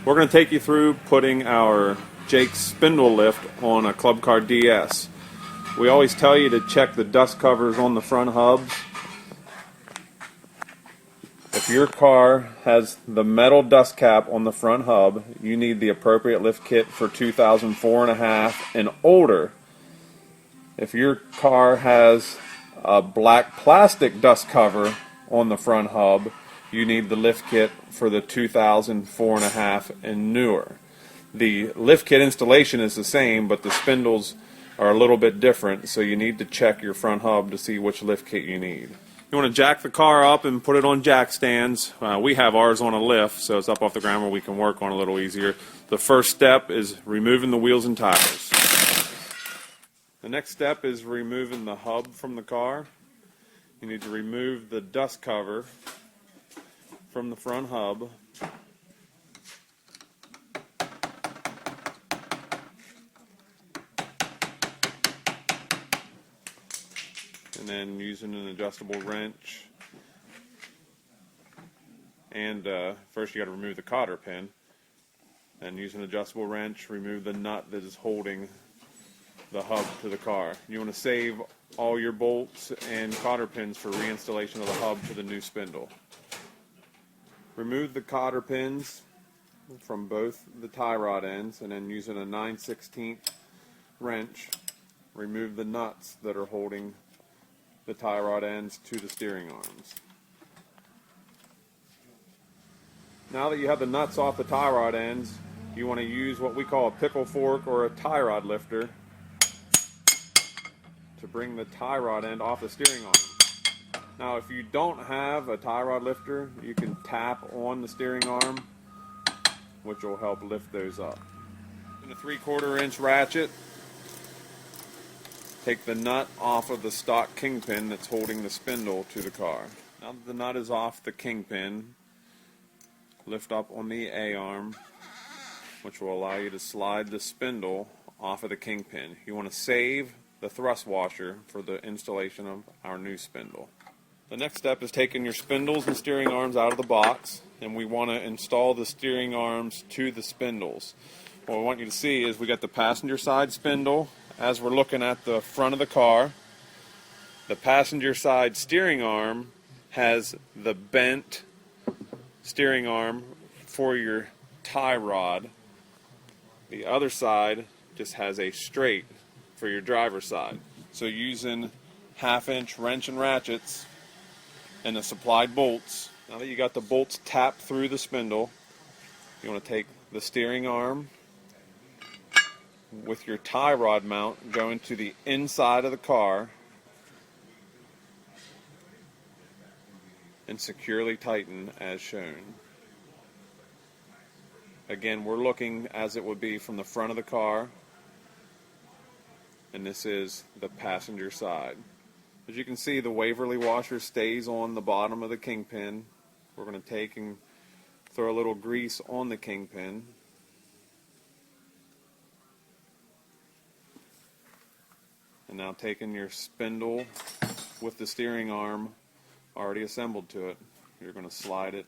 We're going to take you through putting our Jake's spindle lift on a Club Car DS. We always tell you to check the dust covers on the front hubs. If your car has the metal dust cap on the front hub, you need the appropriate lift kit for 2004 and a half and older. If your car has a black plastic dust cover on the front hub, you need the lift kit for the 2004 and a half and newer. The lift kit installation is the same, but the spindles are a little bit different, so you need to check your front hub to see which lift kit you need. You want to jack the car up and put it on jack stands. We have ours on a lift, so it's up off the ground where we can work on a little easier. The first step is removing the wheels and tires. The next step is removing the hub from the car. You need to remove the dust cover from the front hub. And then using an adjustable wrench. And first you got to remove the cotter pin. And use an adjustable wrench, remove the nut that is holding the hub to the car. You want to save all your bolts and cotter pins for reinstallation of the hub to the new spindle. Remove the cotter pins from both the tie rod ends, and then using a 9/16 wrench, remove the nuts that are holding the tie rod ends to the steering arms. Now that you have the nuts off the tie rod ends, you want to use what we call a pickle fork or a tie rod lifter to bring the tie rod end off the steering arm. Now if you don't have a tie rod lifter, you can tap on the steering arm, which will help lift those up. In a 3/4 inch ratchet, take the nut off of the stock kingpin that's holding the spindle to the car. Now that the nut is off the kingpin, lift up on the A-arm, which will allow you to slide the spindle off of the kingpin. You want to save the thrust washer for the installation of our new spindle. The next step is taking your spindles and steering arms out of the box, and we want to install the steering arms to the spindles. What we want you to see is we got the passenger side spindle as we're looking at the front of the car. The passenger side steering arm has the bent steering arm for your tie rod. The other side just has a straight for your driver's side. So using 1/2 inch wrench and ratchets and the supplied bolts, now that you got the bolts tapped through the spindle, you want to take the steering arm with your tie rod mount going to the inside of the car and securely tighten as shown. Again, we're looking as it would be from the front of the car, and this is the passenger side. As you can see, the Waverly washer stays on the bottom of the kingpin. We're going to take and throw a little grease on the kingpin. And now taking your spindle with the steering arm already assembled to it, you're going to slide it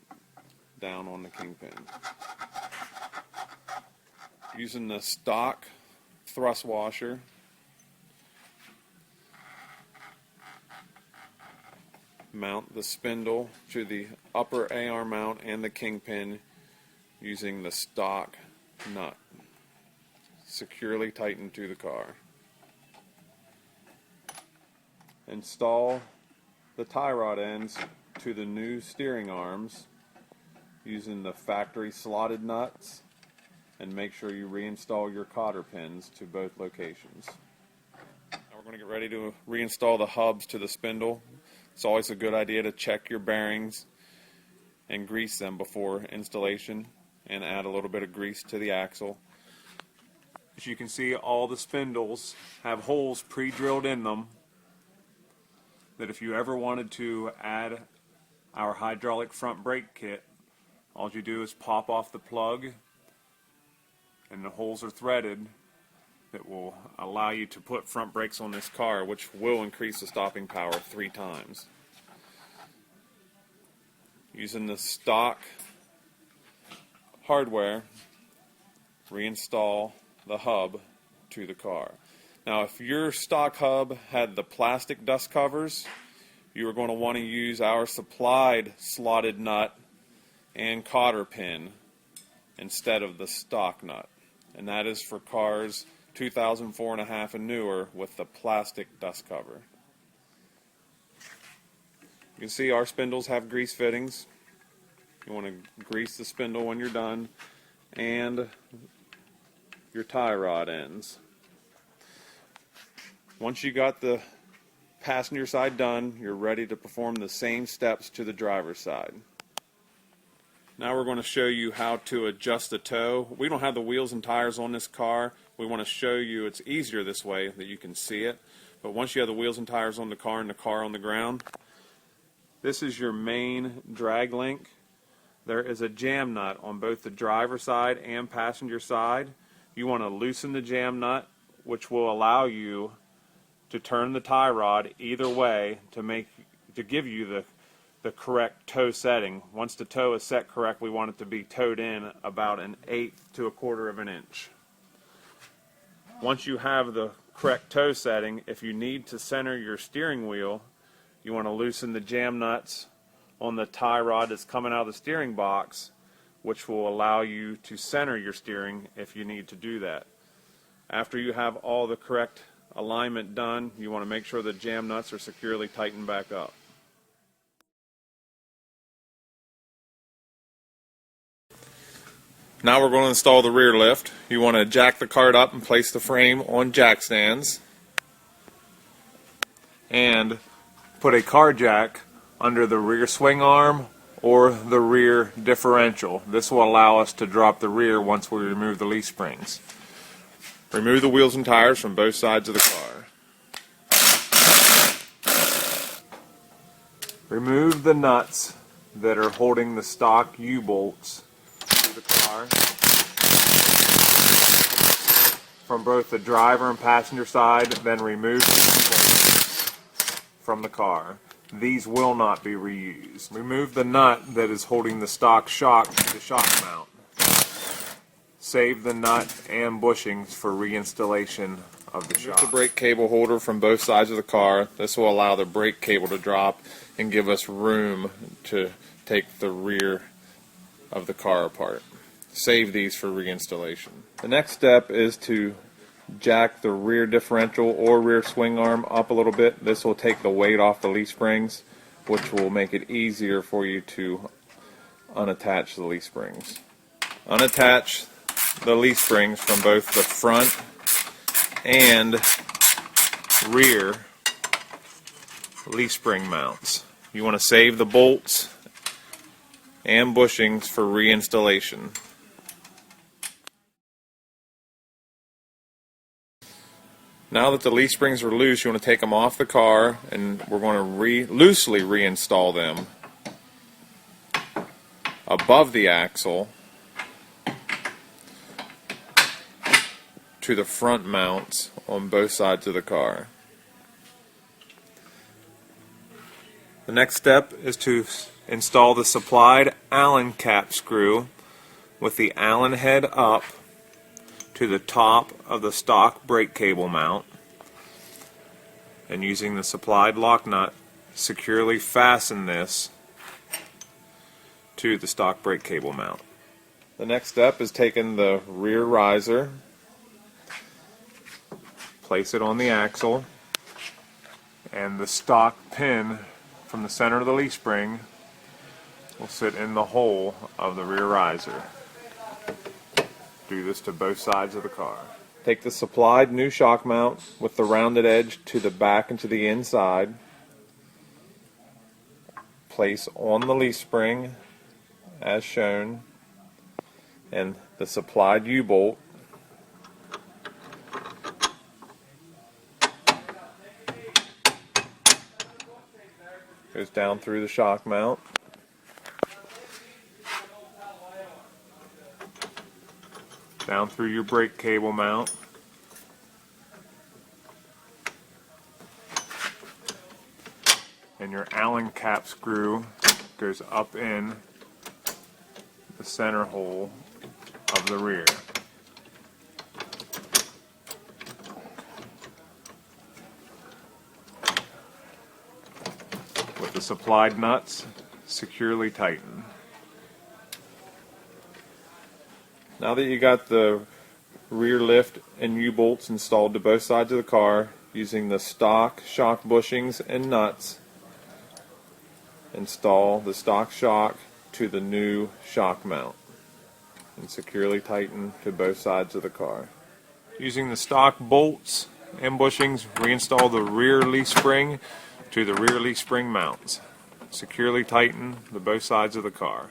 down on the kingpin. Using the stock thrust washer, mount the spindle to the upper A-arm mount and the kingpin using the stock nut. Securely tightened to the car. Install the tie rod ends to the new steering arms using the factory slotted nuts, and make sure you reinstall your cotter pins to both locations. Now we're going to get ready to reinstall the hubs to the spindle. It's always a good idea to check your bearings and grease them before installation, and add a little bit of grease to the axle. As you can see, all the spindles have holes pre-drilled in them that if you ever wanted to add our hydraulic front brake kit, all you do is pop off the plug, and the holes are threaded that will allow you to put front brakes on this car, which will increase the stopping power 3 times. Using the stock hardware, reinstall the hub to the car. Now, if your stock hub had the plastic dust covers, you are going to want to use our supplied slotted nut and cotter pin instead of the stock nut. And that is for cars 2004 and a half and newer with the plastic dust cover. You can see our spindles have grease fittings. You want to grease the spindle when you're done, and your tie rod ends. Once you got the passenger side done, you're ready to perform the same steps to the driver's side. Now we're going to show you how to adjust the toe. We don't have the wheels and tires on this car. We want to show you it's easier this way that you can see it. But once you have the wheels and tires on the car and the car on the ground, this is your main drag link. There is a jam nut on both the driver side and passenger side. You want to loosen the jam nut, which will allow you to turn the tie rod either way to give you the correct toe setting. Once the toe is set correct, we want it to be towed in about 1/8 to 1/4 of an inch. Once you have the correct toe setting, if you need to center your steering wheel, you want to loosen the jam nuts on the tie rod that's coming out of the steering box, which will allow you to center your steering if you need to do that. After you have all the correct alignment done, you want to make sure the jam nuts are securely tightened back up. Now we're going to install the rear lift. You want to jack the cart up and place the frame on jack stands, and put a car jack under the rear swing arm or the rear differential. This will allow us to drop the rear once we remove the leaf springs. Remove the wheels and tires from both sides of the car. Remove the nuts that are holding the stock U-bolts to the car from both the driver and passenger side, then remove the U-bolts from the car. These will not be reused. Remove the nut that is holding the stock shock to the shock mount. Save the nut and bushings for reinstallation of the shock. Remove the brake cable holder from both sides of the car. This will allow the brake cable to drop and give us room to take the rear of the car apart. Save these for reinstallation. The next step is to jack the rear differential or rear swing arm up a little bit. This will take the weight off the leaf springs, which will make it easier for you to unattach the leaf springs. Unattach the leaf springs from both the front and rear leaf spring mounts. You want to save the bolts and bushings for reinstallation. Now that the leaf springs are loose, you want to take them off the car, and we're going to loosely reinstall them above the axle to the front mounts on both sides of the car. The next step is to install the supplied Allen cap screw with the Allen head up to the top of the stock brake cable mount, and using the supplied lock nut, securely fasten this to the stock brake cable mount. The next step is taking the rear riser, place it on the axle, and the stock pin from the center of the leaf spring will sit in the hole of the rear riser. Do this to both sides of the car. Take the supplied new shock mount with the rounded edge to the back and to the inside. Place on the leaf spring as shown, and the supplied U-bolt goes down through the shock mount. Down through your brake cable mount. And your Allen cap screw goes up in the center hole of the rear. the supplied nuts securely tighten. Now that you got the rear lift and U-bolts installed to both sides of the car using the stock shock bushings and nuts, install the stock shock to the new shock mount and securely tighten to both sides of the car. Using the stock bolts and bushings, reinstall the rear leaf spring to the rear leaf spring mounts. Securely tighten the both sides of the car.